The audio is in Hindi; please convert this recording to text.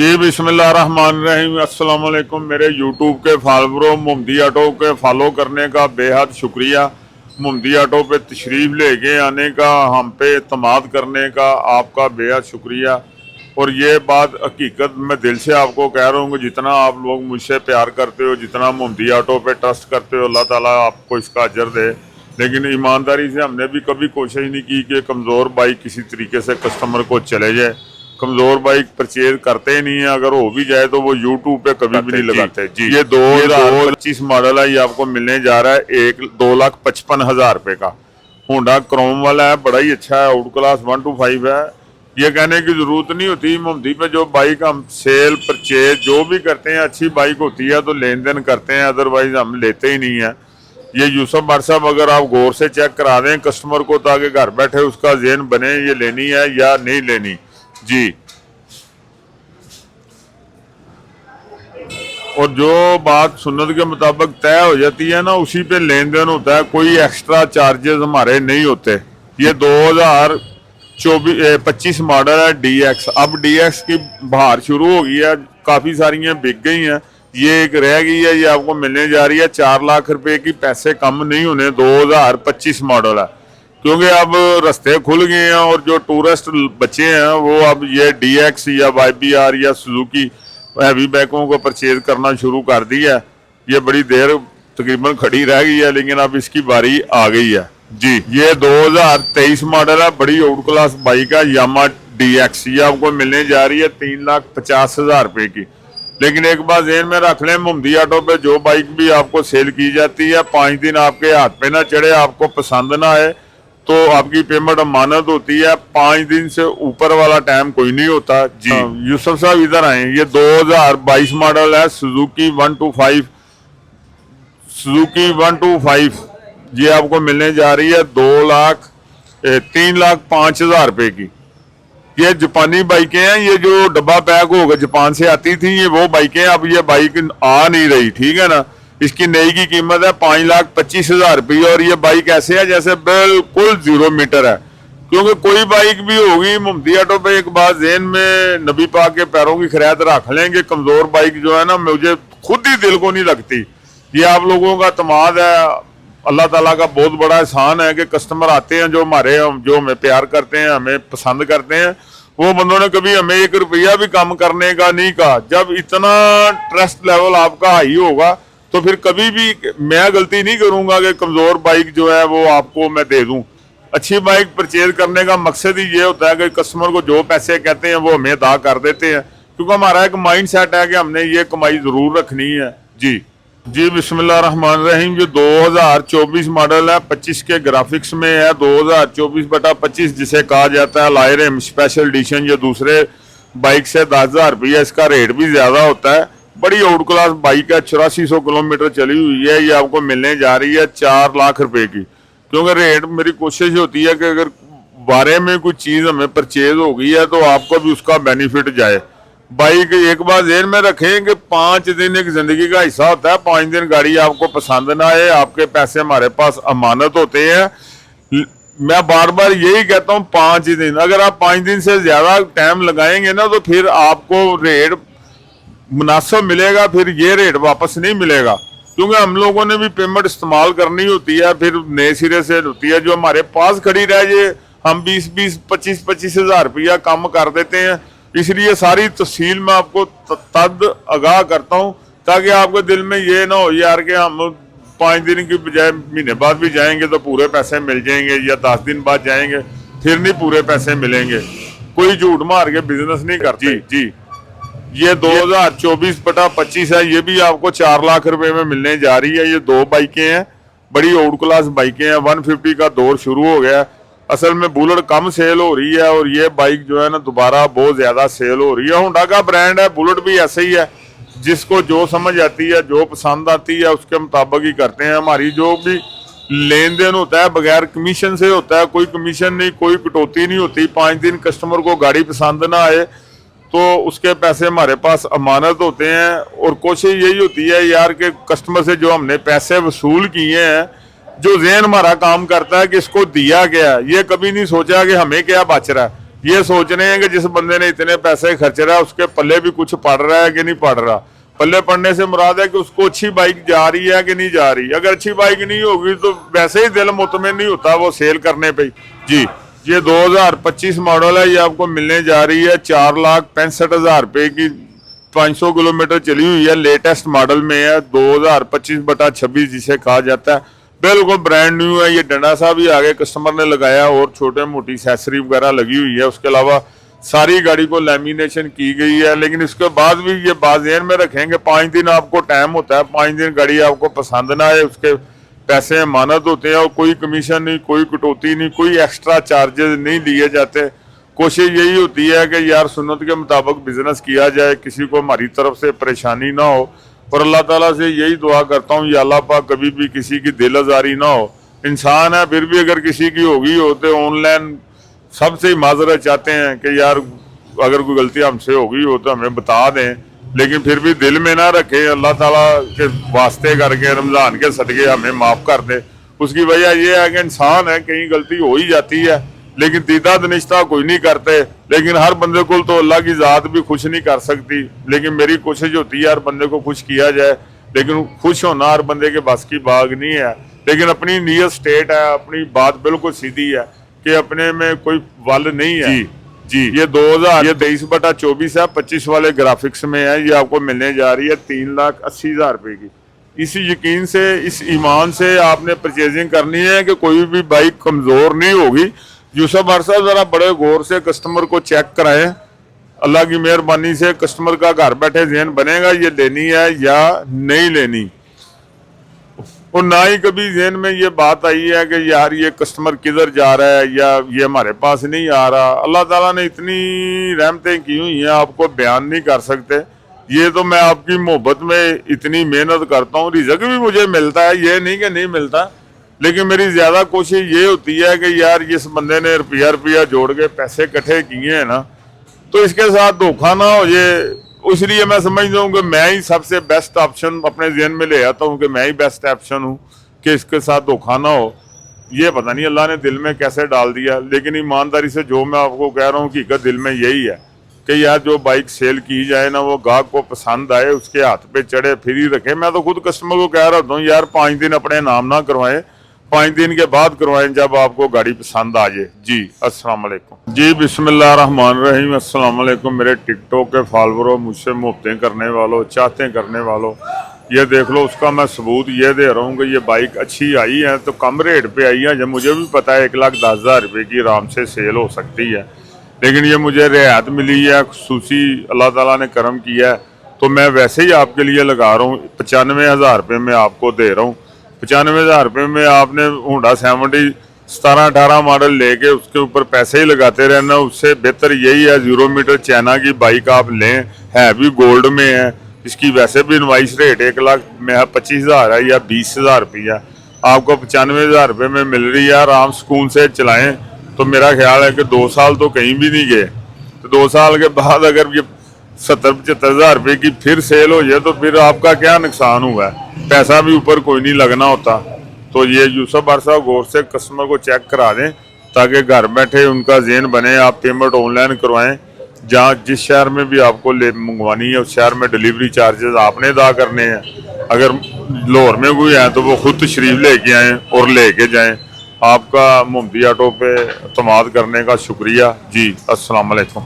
जी बिस्मिल्लाहिर्रहमानिर्रहीम। अस्सलाम वालेकुम। मेरे यूट्यूब के फॉलोअरों, मोहम्मदी ऑटो के फॉलो करने का बेहद शुक्रिया। मोहम्मदी ऑटो पे तशरीफ़ लेके आने का, हम पे एतमाद करने का आपका बेहद शुक्रिया। और ये बात हकीकत मैं दिल से आपको कह रहा हूँ कि जितना आप लोग मुझसे प्यार करते हो, जितना मोहम्मदी ऑटो पे ट्रस्ट करते हो, अल्लाह ताला आपको इसका अजर दे। लेकिन ईमानदारी से हमने भी कभी कोशिश नहीं की कि कमज़ोर बाइक किसी तरीके से कस्टमर को चले जाए। कमजोर बाइक परचेज करते ही नहीं है, अगर हो भी जाए तो वो यूट्यूब पे कभी भी नहीं लगाते जी। ये 2025 मॉडल है, ये आपको मिलने जा रहा है 2,55,000 रुपये का। होंडा क्रोम वाला है, बड़ा ही अच्छा है, आउट क्लास 125 है। ये कहने की जरूरत नहीं होती, मोहम्मदी पे जो बाइक हम सेल परचेज जो भी करते हैं, अच्छी बाइक होती है तो लेन देन करते हैं, अदरवाइज हम लेते ही नहीं है। ये यूसुफ भाई साहब, अगर आप गौर से चेक करा दें कस्टमर को, ताकि घर बैठे उसका ज़हन बने ये लेनी है या नहीं लेनी जी। और जो बात सुन्नत के मुताबिक तय हो जाती है ना, उसी पे लेन देन होता है, कोई एक्स्ट्रा चार्जेस हमारे नहीं होते। ये 2025 मॉडल है DX। अब DX की बहार शुरू हो गई है, काफ़ी सारी बिक गई हैं, ये एक रह गई है। ये आपको मिलने जा रही है 4 लाख रुपए की, पैसे कम नहीं होने। 2025 मॉडल है, क्योंकि अब रास्ते खुल गए हैं और जो टूरिस्ट बच्चे हैं वो अब ये DX या YBR या सुजुकी हैवी बाइकों को परचेज करना शुरू कर दिया है। ये बड़ी देर तकरीबन खड़ी रह गई है, लेकिन अब इसकी बारी आ गई है जी। ये 2023 मॉडल है, बड़ी आउट क्लास बाइक है, यामा DX। ये आपको मिलने जा रही है 3,50,000 रुपये की। लेकिन एक बात ज़हन में रख लें, मोहम्मदी ऑटो पे जो बाइक भी आपको सेल की जाती है, 5 दिन आपके हाथ पे ना चढ़े, आपको पसंद ना आए तो आपकी पेमेंट अमानत होती है। 5 दिन से ऊपर वाला टाइम कोई नहीं होता जी। यूसुफ साहब इधर आए। ये 2022 मॉडल है, सुजुकी 125। सुजुकी 125 ये आपको मिलने जा रही है 3,05,000 रुपये की। ये जापानी बाइकें हैं, ये जो डब्बा पैक होकर जापान से आती थी, ये वो बाइकें। अब ये बाइक आ नहीं रही, ठीक है ना। इसकी नई की कीमत है 5,25,000 रुपये। और ये बाइक ऐसे है जैसे बिल्कुल 0 मीटर है, क्योंकि कोई बाइक भी होगी मोहम्मदी ऑटो पे, एक बात ज़हन में नबी पाक के पैरों की खैरियत रख लेंगे। कमज़ोर बाइक जो है ना, मुझे खुद ही दिल को नहीं लगती। ये आप लोगों का तमाद है, अल्लाह ताला का बहुत बड़ा एहसान है कि कस्टमर आते हैं जो हमें प्यार करते हैं, हमें पसंद करते हैं। वो बंदों ने कभी हमें 1 रुपया भी कम करने का नहीं कहा। जब इतना ट्रस्ट लेवल आपका हाई होगा तो फिर कभी भी मैं गलती नहीं करूंगा कि कमज़ोर बाइक जो है वो आपको मैं दे दूं। अच्छी बाइक परचेज करने का मकसद ही ये होता है कि कस्टमर को जो पैसे कहते हैं वो हमें अदा कर देते हैं, क्योंकि हमारा एक माइंड सेट है कि हमने ये कमाई ज़रूर रखनी है जी। जी बिस्मिल्लाहिर्रहमानिर्रहीम। ये 2024 मॉडल है, 25 के ग्राफिक्स में है। 2024/25 जिसे कहा जाता है लायरेम स्पेशल एडिशन। ये दूसरे बाइक से 10,000 रुपया इसका रेट भी ज़्यादा होता है। बड़ी आउट क्लास बाइक है, 8400 किलोमीटर चली हुई है। ये आपको मिलने जा रही है 4 लाख रुपए की। क्योंकि रेट, मेरी कोशिश होती है कि अगर बारे में कोई चीज़ हमें परचेज हो गई है तो आपको भी उसका बेनिफिट जाए। बाइक एक बार ज़हन में रखें कि 5 दिन एक ज़िंदगी का हिस्सा होता है। 5 दिन गाड़ी आपको पसंद ना आए, आपके पैसे हमारे पास अमानत होते हैं। मैं बार बार यही कहता हूँ, 5 दिन, अगर आप 5 दिन से ज़्यादा टाइम लगाएंगे ना तो फिर आपको रेट मुनासिब मिलेगा, फिर ये रेट वापस नहीं मिलेगा। क्योंकि हम लोगों ने भी पेमेंट इस्तेमाल करनी होती है, फिर नए सिरे से होती है। जो हमारे पास खड़ी रह जाए हम 20-20, 25-25 हज़ार रुपया कम कर देते हैं। इसलिए सारी तफसील मैं आपको तद आगाह करता हूँ, ताकि आपके दिल में ये ना हो यार कि हम 5 दिन की बजाय महीने बाद भी जाएंगे तो पूरे पैसे मिल जाएंगे, या 10 दिन बाद जाएंगे फिर नहीं पूरे पैसे मिलेंगे। कोई झूठ मार के बिजनेस नहीं करते जी। ये 2024/25 है, ये भी आपको 4 लाख रुपए में मिलने जा रही है। ये 2 बाइकें हैं, बड़ी आउट क्लास बाइकें हैं। 150 का दौर शुरू हो गया। असल में बुलेट कम सेल हो रही है और ये बाइक जो है ना दोबारा बहुत ज़्यादा सेल हो रही है। होंडा का ब्रांड है, बुलेट भी ऐसे ही है, जिसको जो समझ आती है, जो पसंद आती है उसके मुताबिक ही करते हैं। हमारी जो भी लेन देन होता है बगैर कमीशन से होता है, कोई कमीशन नहीं, कोई कटौती नहीं होती। 5 दिन कस्टमर को गाड़ी पसंद ना आए तो उसके पैसे हमारे पास अमानत होते हैं। और कोशिश यही होती है यार कि कस्टमर से जो हमने पैसे वसूल किए हैं, जो ज़हन हमारा काम करता है कि इसको दिया गया, ये कभी नहीं सोचा कि हमें क्या बच रहा है। ये सोच रहे हैं कि जिस बंदे ने इतने पैसे खर्च रहा है उसके पल्ले भी कुछ पड़ रहा है कि नहीं पड़ रहा। पल्ले पड़ने से मुराद है कि उसको अच्छी बाइक जा रही है कि नहीं जा रही। अगर अच्छी बाइक नहीं होगी तो वैसे ही दिल मुतमिन नहीं होता वो सेल करने पे। जी, ये 2025 मॉडल है, ये आपको मिलने जा रही है 4,65,000 रुपये की। 500 किलोमीटर चली हुई है, लेटेस्ट मॉडल में है, 2025/26 जिसे कहा जाता है। बिल्कुल ब्रांड न्यू है। ये डंडा सा भी आगे कस्टमर ने लगाया और छोटे मोटी एक्सेसरी वगैरह लगी हुई है। उसके अलावा सारी गाड़ी को लैमिनेशन की गई है। लेकिन इसके बाद भी ये बात ध्यान में रखेंगे, 5 दिन आपको टाइम होता है। 5 दिन गाड़ी आपको पसंद ना आए उसके पैसे अमानत होते हैं और कोई कमीशन नहीं, कोई कटौती नहीं, कोई एक्स्ट्रा चार्जेस नहीं लिए जाते। कोशिश यही होती है कि यार सुन्नत के मुताबिक बिजनेस किया जाए, किसी को हमारी तरफ से परेशानी ना हो। और अल्लाह ताला से यही दुआ करता हूँ या अल्लाह पाक कभी भी किसी की दिल आजारी ना हो। इंसान है फिर भी अगर किसी की होगी हो तो ऑनलाइन सबसे माजरत चाहते हैं कि यार अगर कोई गलती हमसे होगी हो तो हमें बता दें, लेकिन फिर भी दिल में ना रखें। अल्लाह ताला के वास्ते करके रमज़ान के सदके हमें माफ़ कर दे। उसकी वजह यह है कि इंसान है, कहीं गलती हो ही जाती है, लेकिन दीदा दनिश्ता कोई नहीं करते। लेकिन हर बंदे को तो अल्लाह की ज़ात भी खुश नहीं कर सकती। लेकिन मेरी कोशिश होती है हर बंदे को खुश किया जाए, लेकिन खुश होना हर बंदे के बस की बात नहीं है। लेकिन अपनी नीयत स्टेट है, अपनी बात बिल्कुल सीधी है कि अपने में कोई वल नहीं है। जी, ये 2023/24 है, 25 वाले ग्राफिक्स में है। ये आपको मिलने जा रही है 3,80,000 रुपये की। इस यकीन से, इस ईमान से आपने परचेजिंग करनी है कि कोई भी बाइक कमज़ोर नहीं होगी। यूसुफ साहब ज़रा बड़े गौर से कस्टमर को चेक कराएं। अल्लाह की मेहरबानी से कस्टमर का घर बैठे ज़हन बनेगा ये लेनी है या नहीं लेनी। और ना ही कभी ज़हन में ये बात आई है कि यार ये कस्टमर किधर जा रहा है या ये हमारे पास नहीं आ रहा। अल्लाह ताला ने इतनी रहमतें की हुई हैं आपको बयान नहीं कर सकते। ये तो मैं आपकी मोहब्बत में इतनी मेहनत करता हूँ, रिज़्क भी मुझे मिलता है, ये नहीं कि नहीं मिलता। लेकिन मेरी ज़्यादा कोशिश ये होती है कि यार जिस बंदे ने रुपया जोड़ के पैसे इकट्ठे किए हैं ना, तो इसके साथ धोखा ना हो जाए। इसलिए मैं समझता हूँ कि मैं ही सबसे बेस्ट ऑप्शन अपने जहन में ले आता हूँ कि मैं ही बेस्ट ऑप्शन हूँ कि इसके साथ धोखा ना हो। ये पता नहीं अल्लाह ने दिल में कैसे डाल दिया। लेकिन ईमानदारी से जो मैं आपको कह रहा हूँ हकीकत दिल में यही है कि यार जो बाइक सेल की जाए ना वो गाहक को पसंद आए, उसके हाथ पे चढ़े फिर ही रखे। मैं तो खुद कस्टमर को कह रहा हूँ यार 5 दिन अपने नाम ना करवाएं, 5 दिन के बाद करवाएं जब आपको गाड़ी पसंद आ जाए। जी अस्सलाम वालेकुम। जी बिस्मिल्लाहिर्रहमानिर्रहीम। अस्सलाम वालेकुम मेरे टिकटॉक के फॉलोअरों, मुझसे मुहब्बतें करने वालों, चाहतें करने वालों, ये देख लो उसका मैं सबूत ये दे रहा हूँ कि ये बाइक अच्छी आई है तो कम रेट पे आई है। जब मुझे भी पता है 1,10,000 रुपये की आराम से सेल हो सकती है, लेकिन ये मुझे रियायत मिली है, खुसूसी अल्लाह ताला ने करम किया है, तो मैं वैसे ही आपके लिए लगा रहा हूँ। 95,000 रुपये में आपको दे रहा हूँ। 95,000 रुपये में आपने होंडा 70 17-18 मॉडल लेके उसके ऊपर पैसे ही लगाते रहना। उससे बेहतर यही है 0 मीटर चाइना की बाइक आप लें, है भी गोल्ड में है। इसकी वैसे भी इनवाइस रेट 1,25,000 है या 20,000 रुपया, आपको 95,000 रुपये में मिल रही है। आराम सुकून से चलाएं तो मेरा ख्याल है कि 2 साल तो कहीं भी नहीं गए। तो 2 साल के बाद अगर ये 70-75,000 रुपये की फिर सेल हो जाए तो फिर आपका क्या नुकसान हुआ है, पैसा भी ऊपर कोई नहीं लगना होता। तो ये यूसुफ साहब गौर से कस्टमर को चेक करा दें ताकि घर बैठे उनका ज़हन बने। आप पेमेंट ऑनलाइन करवाएं, जहाँ जिस शहर में भी आपको ले मंगवानी है उस शहर में डिलीवरी चार्जेस आपने अदा करने हैं। अगर लाहौर में कोई है तो वो खुद तशरीफ लेके आएँ और लेके जाएँ। आपका मोहम्मदी ऑटो पे एतमाद करने का शुक्रिया। जी अस्सलाम वालेकुम।